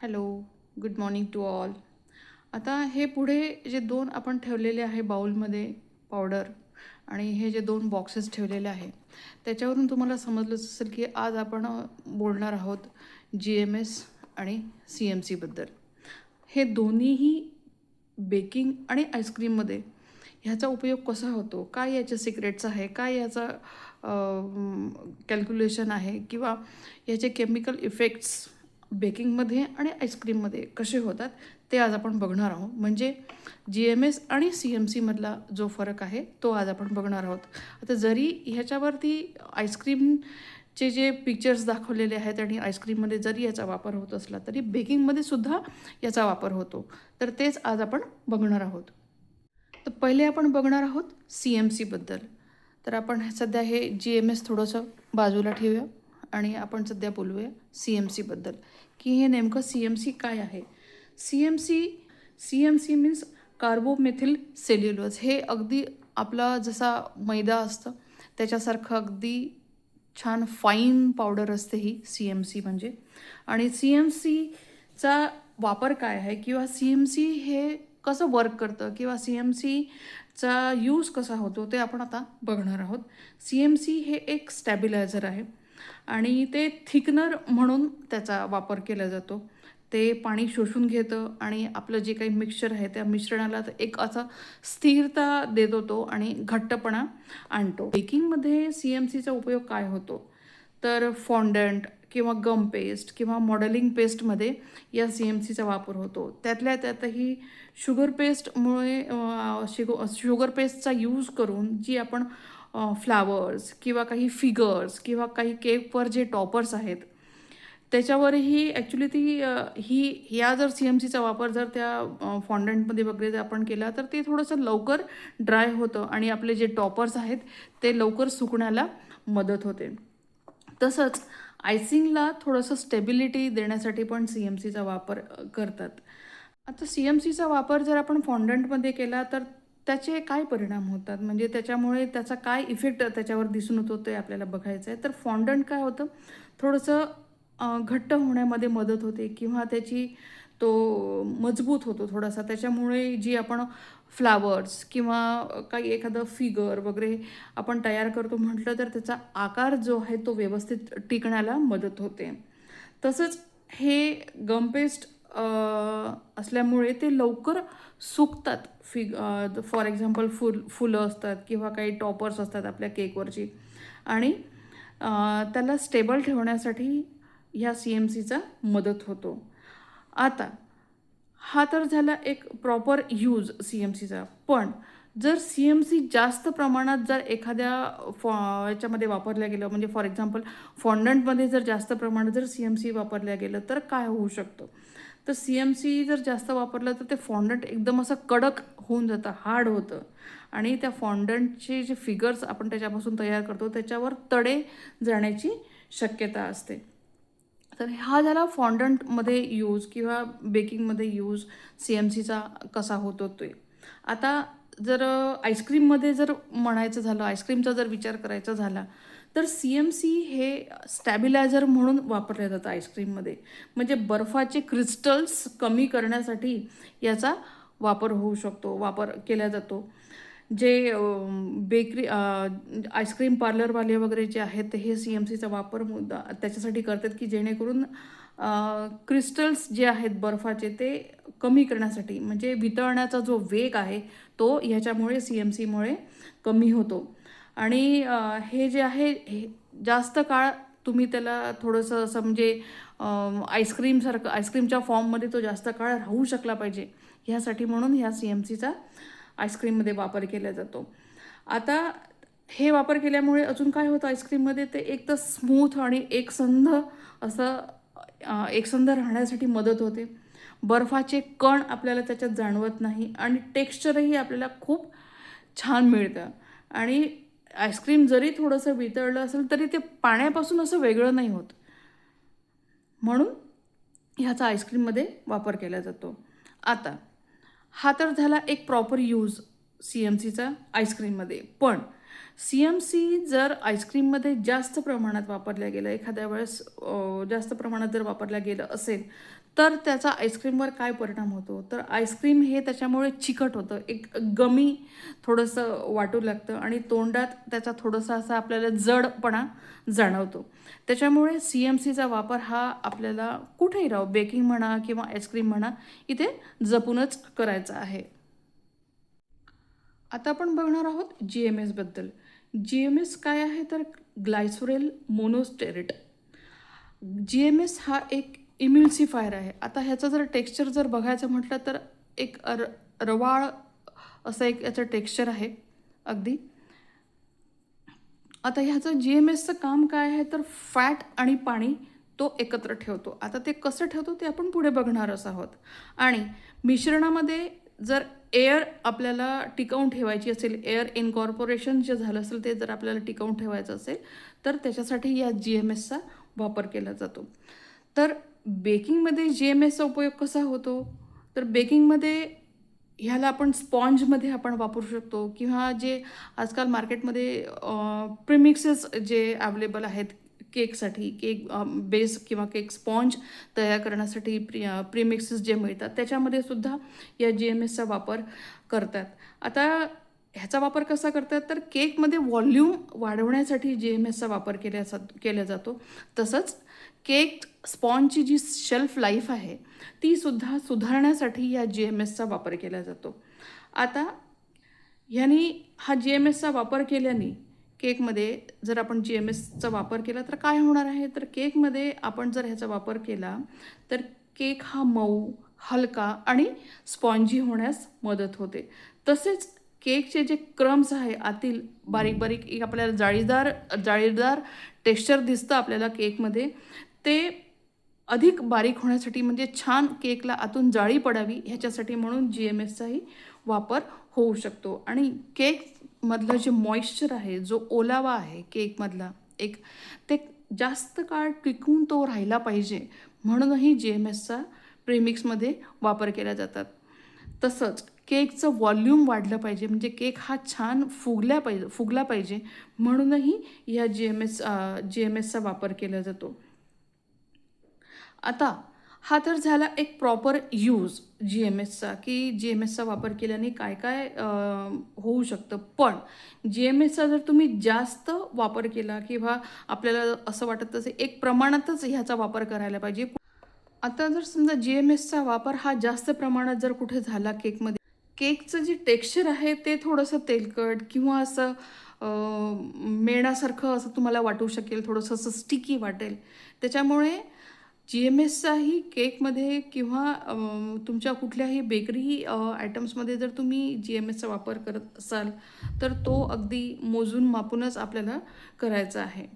Hello, good morning to all. आता हे पुढे जे दोन आपण ठेवलेले आहे बाउलमध्ये पावडर आणि हे जे दोन बॉक्सेस ठेवलेले आहे त्याच्यावरून तुम्हाला समजलंच असेल की आज आपण बोलणार आहोत GMS आणि CMCबद्दल. हे दोन्हीही बेकिंग आणि आईस्क्रीममध्ये ह्याचा उपयोग कसा होतो, काय याचे सिक्रेट्स आहे, काय याचा कॅल्क्युलेशन आहे किंवा याचे केमिकल इफेक्ट्स बेकिंगमध्ये आणि आईस्क्रीममध्ये कसे होतात ते आज आपण बघणार आहोत. म्हणजे GMS आणि CMCमधला जो फरक आहे तो आज आपण बघणार आहोत. आता जरी ह्याच्यावरती आईस्क्रीमचे जे पिक्चर्स दाखवलेले आहेत आणि आईस्क्रीममध्ये जरी याचा वापर होत असला तरी बेकिंगमध्ये सुद्धा याचा वापर होतो. तर तेच आज आपण बघणार आहोत. तर पहिले आपण बघणार आहोत CMCबद्दल. तर आपण सध्या हे GMS थोडंसं बाजूला ठेवूया आणि आपण सध्या बोलूया CMCबद्दल की हे नेमकं CMC काय आहे. CMC means carboxymethyl cellulose. हे अगदी आपला जसा मैदा असतं त्याच्यासारखं अगदी छान फाईन पावडर असते ही CMC म्हणजे. आणि CMCचा वापर काय आहे किंवा CMC हे कसं वर्क करतं किंवा CMCचा यूज कसा होतो ते आपण आता बघणार आहोत. CMC हे एक स्टॅबिलायझर आहे आणि ते थिकनर म्हणून त्याचा वापर केला जातो. ते पाणी शोषून घेतं आणि आपलं जे काही मिक्सचर आहे त्या मिश्रणाला एक असा स्थिरता देतो तो आणि घट्टपणा आणतो. बेकिंगमध्ये CMCचा उपयोग काय होतो तर फॉन्डंट किंवा गम पेस्ट किंवा मॉडेलिंग पेस्टमध्ये या CMCचा वापर होतो. त्यातल्या त्यातही शुगर पेस्टमुळे शुगर पेस्टचा यूज करून जी आपण फ्लावर्स किंवा काही फिगर्स किंवा काही केकवर जे टॉपर्स आहेत त्याच्यावरही ॲक्च्युली ह्या जर CMCचा वापर जर त्या फॉन्डंटमध्ये वगैरे जर आपण केला तर ते थोडंसं लवकर ड्राय होतं आणि आपले जे टॉपर्स आहेत ते लवकर सुकण्याला मदत होते. तसंच आयसिंगला थोडंसं स्टेबिलिटी देण्यासाठी पण CMCचा वापर करतात. आता CMCचा वापर जर आपण फॉन्डंटमध्ये केला तर त्याचे काय परिणाम होतात म्हणजे त्याच्यामुळे त्याचा काय इफेक्ट त्याच्यावर दिसून येतो ते आपल्याला बघायचं आहे. तर फॉन्डंट काय होतं थोडंसं घट्ट होण्यामध्ये मदत होते किंवा तो मजबूत होतो थोडासा. त्याच्यामुळे जी आपण फ्लावर्स किंवा काही एखादं फिगर वगैरे आपण तयार करतो म्हटलं तर त्याचा आकार जो आहे तो व्यवस्थित टिकण्याला मदत होते. तसंच हे गमपेस्ट असल्यामुळे ते लवकर सुकतात. फॉर एक्झाम्पल फुलं असतात किंवा काही टॉपर्स असतात आपल्या केकवरची आणि त्याला स्टेबल ठेवण्यासाठी ह्या CMCचा मदत होतो. आता हा तर झाला एक प्रॉपर यूज CMCचा. पण जर CMC जास्त प्रमाणात जर एखाद्या याच्यामध्ये वापरल्या गेलं म्हणजे फॉर एक्झाम्पल फॉन्डंटमध्ये जर जास्त प्रमाणात जर CMC वापरल्या गेलं तर काय होऊ शकतं. तर CMC जर जास्त वापरलं तर ते फॉन्डंट एकदम असं कडक होऊन जातं, हार्ड होतं आणि त्या फॉन्डंटचे जे फिगर्स आपण त्याच्यापासून तयार करतो त्याच्यावर तडे जाण्याची शक्यता असते. तर हा झाला फॉन्डंटमध्ये यूज किंवा बेकिंगमध्ये यूज CMCचा कसा होतो ते. आता जर आईस्क्रीममध्ये जर म्हणायचं झालं, आईस्क्रीमचा जर विचार करायचा झाला तर CMC हे स्टॅबिलायझर म्हणून वापरलं जातं आईस्क्रीममध्ये. म्हणजे बर्फाचे क्रिस्टल्स कमी करण्यासाठी याचा वापर केला जातो. जे बेकरी आईस्क्रीम पार्लरवाले वगैरे जे आहेत हे CMCचा वापर त्याच्यासाठी करतात की जेणेकरून क्रिस्टल्स जे आहेत बर्फाचे ते कमी करण्यासाठी म्हणजे वितळण्याचा जो वेग आहे तो ह्याच्यामुळे CMCमुळे कमी होतो. आणि हे जे आहे हे जास्त काळ तुम्ही त्याला थोडंसं असं म्हणजे आईस्क्रीमच्या फॉर्ममध्ये तो जास्त काळ राहू शकला पाहिजे ह्यासाठी म्हणून ह्या CMCचा आईस्क्रीममध्ये वापर केला जातो. आता हे वापर केल्यामुळे अजून काय होतं आईस्क्रीममध्ये ते एक तर स्मूथ आणि एकसंध राहण्यासाठी मदत होते. बर्फाचे कण आपल्याला त्याच्यात जाणवत नाही आणि टेक्स्चरही आपल्याला खूप छान मिळतं. आणि आईस्क्रीम जरी थोडंसं वितळलं असेल तरी ते पाण्यापासून असं वेगळं नाही होत. म्हणून ह्याचा आईस्क्रीममध्ये वापर केला जातो. आता हा तर झाला एक प्रॉपर यूज CMCचा आईस्क्रीममध्ये. पण CMC जर आईस्क्रीममध्ये जास्त प्रमाणात वापरल्या गेलं एखाद्या वेळेस जास्त प्रमाणात जर वापरल्या गेलं असेल तर त्याचा आईस्क्रीमवर काय परिणाम होतो, तर आईस्क्रीम हे त्याच्यामुळे चिकट होतं, एक गमी थोडंसं वाटू लागतं आणि तोंडात त्याचा थोडंसं असा आपल्याला जडपणा जाणवतो. त्याच्यामुळे CMCचा वापर हा आपल्याला कुठेही राहो, बेकिंग म्हणा किंवा आईस्क्रीम म्हणा, इथे जपूनच करायचा आहे. आता आपण बघणार आहोत GMS बद्दल. GMS काय आहे, तर ग्लायसोरेल मोनोस्टेरेट. GMS हा एक इम्युल्सिफायर आहे. आता ह्याचं जर टेक्स्चर जर बघायचं म्हटलं तर एक रवाळ असं एक याचं टेक्स्चर आहे अगदी. आता ह्याचं GMSचं काम काय आहे, तर फॅट आणि पाणी तो एकत्र ठेवतो. आता ते कसं ठेवतो ते आपण पुढे बघणारच आहोत. आणि मिश्रणामध्ये जर एअर आपल्याला टिकवून ठेवायची असेल, एअर इनकॉर्पोरेशन जे झालं असेल ते जर आपल्याला टिकवून ठेवायचं असेल, तर त्याच्यासाठी या GMSचा वापर केला जातो. तर बेकिंगमध्ये GMSचा उपयोग कसा होतो, तर बेकिंगमध्ये ह्याला आपण स्पॉन्जमध्ये आपण वापरू शकतो किंवा जे आजकाल मार्केटमध्ये प्रीमिक्सेस जे अवेलेबल आहेत केकसाठी, केक बेस किंवा केक स्पॉन्ज तयार करण्यासाठी प्रीमिक्सेस जे मिळतात त्याच्यामध्ये सुद्धा या GMSचा वापर करतात. आता ह्याचा वापर कसा करतात, तर केकमध्ये व्हॉल्यूम वाढवण्यासाठी GMSचा वापर केला जातो. तसंच केक स्पॉन्जची जी शेल्फ लाईफ आहे ती सुद्धा सुधारण्यासाठी या GMSचा वापर केला जातो. आता ह्यानी हा GMSचा वापर केल्याने केकमध्ये जर आपण GMSचा वापर केला तर काय होणार आहे, तर केकमध्ये आपण जर ह्याचा वापर केला तर केक हा मऊ, हलका आणि स्पॉन्जी होण्यास मदत होते. तसेच केकचे जे क्रम्स आहे आतील बारीक बारीक एक आपल्याला जाळीदार जाळीदार टेक्स्चर दिसतं आपल्याला केकमध्ये, ते अधिक बारीक होण्यासाठी म्हणजे छान केकला आतून जाळी पडावी ह्याच्यासाठी म्हणून GMSचाही वापर होऊ शकतो. आणि केकमधलं जे मॉइश्चर आहे, जो ओलावा आहे केकमधला एक, ते जास्त काळ टिकून तो राहिला पाहिजे म्हणूनही GMSचा प्रेमिक्समध्ये वापर केला जातात. तसंच केकचं व्हॉल्यूम वाढलं पाहिजे म्हणजे केक हा छान फुगला पाहिजे म्हणूनही या GMSचा वापर केला जातो. आता हा तर झाला एक प्रॉपर यूज GMSचा, की GMSचा वापर केल्याने काय काय होऊ शकतं. पण GMSचा जर तुम्ही जास्त वापर केला किंवा आपल्याला असं वाटत असेल एक प्रमाणातच ह्याचा वापर करायला पाहिजे. आता जर समजा GMSचा वापर हा जास्त प्रमाणात जर कुठे झाला केकमध्ये, केकचं जे टेक्स्चर आहे ते थोडंसं तेलकट किंवा असं मेणासारखं असं तुम्हाला वाटू शकेल, थोडंसं असं स्टिकी वाटेल. त्याच्यामुळे GMSचाही केकमध्ये किंवा तुमच्या कुठल्याही बेकरी आयटम्समध्ये जर तुम्ही GMSचा वापर करत असाल तर तो अगदी मोजून मापूनच आपल्याला करायचा आहे.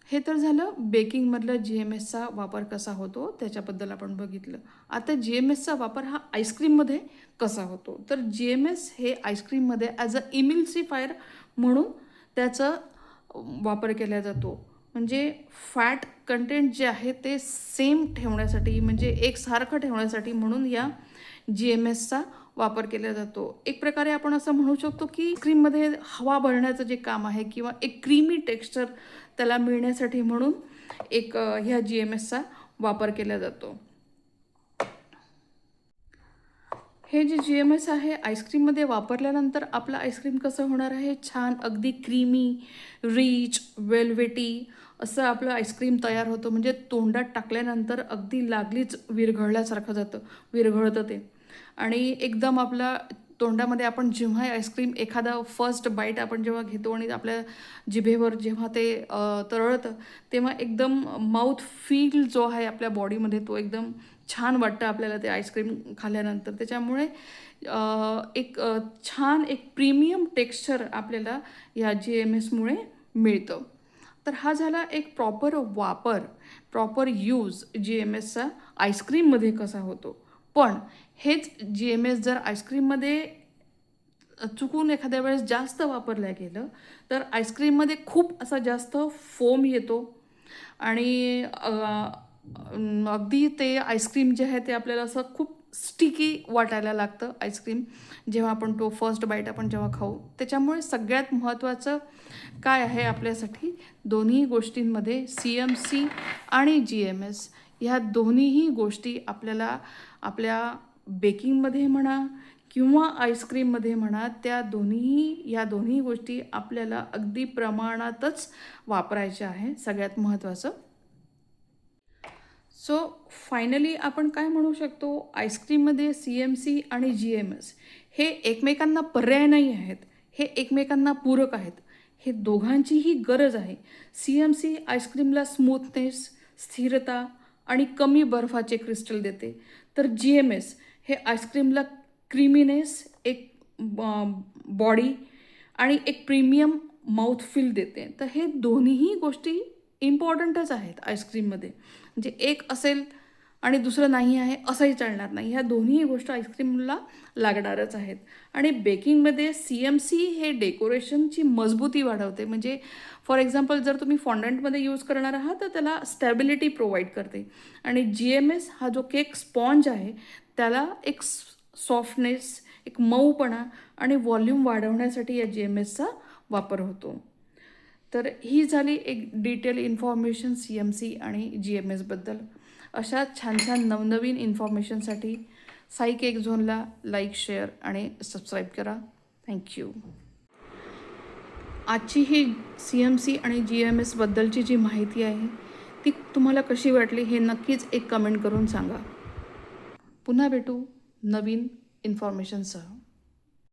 हे तर झालं बेकिंगमधलं GMSचा वापर कसा होतो त्याच्याबद्दल आपण बघितलं. आता GMSचा वापर हा आईस्क्रीममध्ये कसा होतो, तर GMS हे आईस्क्रीममध्ये ॲज अ इमिल्सिफायर म्हणून त्याचा वापर केला जातो. म्हणजे फॅट कंटेंट जे आहे ते सेम ठेवण्यासाठी म्हणजे एकसारखं ठेवण्यासाठी म्हणून या GMSचा वापर केला जातो. एक प्रकारे आपण असं म्हणू शकतो की क्रीममध्ये हवा भरण्याचं जे काम आहे किंवा एक क्रीमी टेक्स्चर त्याला मिळण्यासाठी म्हणून एक ह्या GMSचा वापर केला जातो. हे जे GMS आहे आईस्क्रीममध्ये वापरल्यानंतर आपलं आईस्क्रीम कसं होणार आहे, छान अगदी क्रीमी, रिच, वेल्वेटी असं आपलं आईस्क्रीम तयार होतं. म्हणजे तोंडात टाकल्यानंतर अगदी लागलीच विरघळतं ते. आणि एकदम आपला तोंडामध्ये आपण जेव्हा आईस्क्रीम एखादा फर्स्ट बाईट आपण जेव्हा घेतो आणि आपल्या जिभेवर जेव्हा ते तरळतं तेव्हा एकदम माउथ फील जो आहे आपल्या बॉडीमध्ये तो एकदम छान वाटतं आपल्याला ते आईस्क्रीम खाल्ल्यानंतर. त्याच्यामुळे छान एक प्रीमियम टेक्स्चर आपल्याला या GMSमुळे मिळतं. तर हा झाला एक प्रॉपर वापर, प्रॉपर यूज GMSचा आईस्क्रीममध्ये कसा होतो. पण हेच GMS जर आईस्क्रीममध्ये चुकून एखाद्या वेळेस जास्त वापरलं गेलं तर आईस्क्रीममध्ये खूप असा जास्त फोम येतो आणि अगदी ते आईस्क्रीम जे आहे ते आपल्याला असं खूप स्टिकी वाटायला लागतं आईस्क्रीम जेव्हा आपण तो फर्स्ट बाईट आपण जेव्हा खाऊ. त्याच्यामुळे सगळ्यात महत्त्वाचं काय आहे आपल्यासाठी, दोन्ही गोष्टींमध्ये CMC आणि GMS ह्या दोन्हीही गोष्टी आपल्याला आपल्या बेकिंगमध्ये म्हणा किंवा आईस्क्रीममध्ये म्हणा, ह्या दोन्ही गोष्टी आपल्याला अगदी प्रमाणातच वापरायच्या आहे. सगळ्यात महत्त्वाचं. सो फायनली आपण काय म्हणू शकतो, आईस्क्रीममध्ये CMC आणि GMS हे एकमेकांना पर्याय नाही आहेत, हे एकमेकांना पूरक आहेत. हे दोघांचीही गरज आहे. CMC आईस्क्रीमला स्मूथनेस, स्थिरता आणि कमी बर्फाचे क्रिस्टल देते, तर GMS हे आईस्क्रीमला क्रीमीनेस, एक बॉडी आणि एक प्रीमियम माउथफील देते. तर हे दोन्हीही गोष्टी इम्पॉर्टंटच आहेत आईस्क्रीममध्ये. म्हणजे एक असेल आणि दुसरं नाही आहे असंही चालणार नाही. ह्या दोन्ही गोष्टी आईस्क्रीमला लागणारच आहेत. आणि बेकिंगमध्ये CMC हे डेकोरेशनची मजबूती वाढवते. म्हणजे फॉर एक्झाम्पल जर तुम्ही फॉन्डंटमध्ये यूज करणार आहात तर त्याला स्टॅबिलिटी प्रोव्हाइड करते. आणि GMS हा जो केक स्पॉन्ज आहे त्याला एक सॉफ्टनेस, एक मऊपणा आणि व्हॉल्यूम वाढवण्यासाठी या GMSचा वापर होतो. तर ही झाली एक डिटेल इन्फॉर्मेशन CMC आणि GMSबद्दल. अशा छान छान नवनवीन इन्फॉर्मेशनसाठी साई केक झोनला लाईक, शेअर आणि सबस्क्राईब करा. थँक्यू. आजची ही CMC आणि GMSबद्दलची जी माहिती आहे ती तुम्हाला कशी वाटली हे नक्कीच एक कमेंट करून सांगा. पुन्हा भेटू नवीन इन्फॉर्मेशनसह.